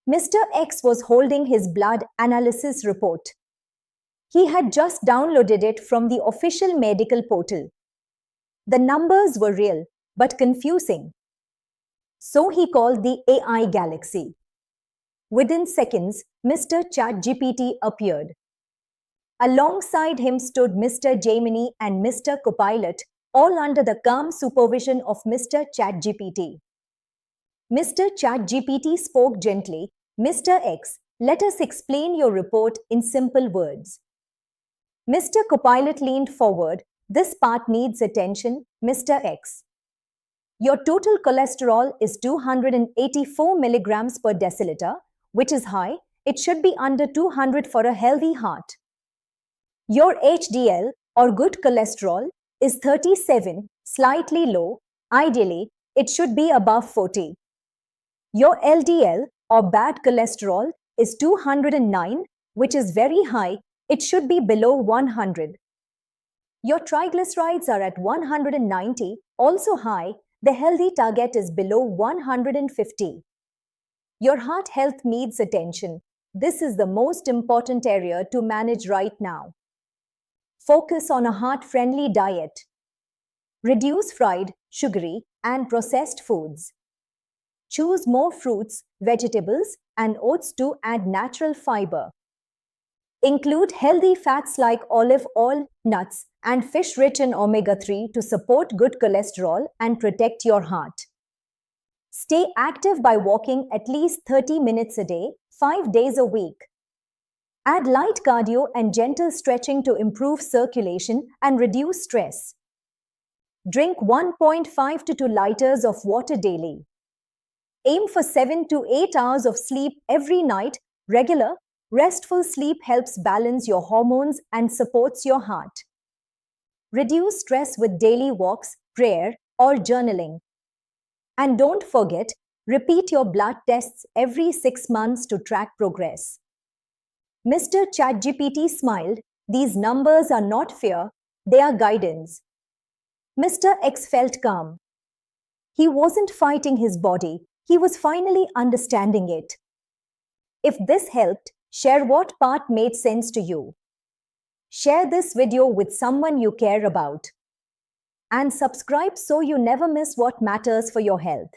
Mr. X was holding his blood analysis report. He had just downloaded it from the official medical portal. The numbers were real, but confusing. So he called the AI galaxy. Within seconds, Mr. ChatGPT appeared. Alongside him stood Mr. Gemini and Mr. Copilot, all under the calm supervision of Mr. ChatGPT. Mr. ChatGPT spoke gently. Mr. X, let us explain your report in simple words. Mr. Copilot leaned forward. This part needs attention, Mr. X. Your total cholesterol is 284 milligrams per deciliter, which is high. It should be under 200 for a healthy heart. Your HDL, or good cholesterol, is 37, slightly low. Ideally, it should be above 40. Your LDL, or bad cholesterol, is 209, which is very high. It should be below 100. Your triglycerides are at 190, also high. The healthy target is below 150. Your heart health needs attention. This is the most important area to manage right now. Focus on a heart-friendly diet. Reduce fried, sugary, and processed foods. Choose more fruits, vegetables, and oats to add natural fiber. Include healthy fats like olive oil, nuts, and fish rich in omega-3 to support good cholesterol and protect your heart. Stay active by walking at least 30 minutes a day, 5 days a week. Add light cardio and gentle stretching to improve circulation and reduce stress. Drink 1.5 to 2 liters of water daily. Aim for 7 to 8 hours of sleep every night. Regular, restful sleep helps balance your hormones and supports your heart. Reduce stress with daily walks, prayer, or journaling. And don't forget, repeat your blood tests every 6 months to track progress. Mr. ChatGPT smiled. These numbers are not fear, they are guidance. Mr. X felt calm. He wasn't fighting his body, he was finally understanding it. If this helped, share what part made sense to you. Share this video with someone you care about. And subscribe so you never miss what matters for your health.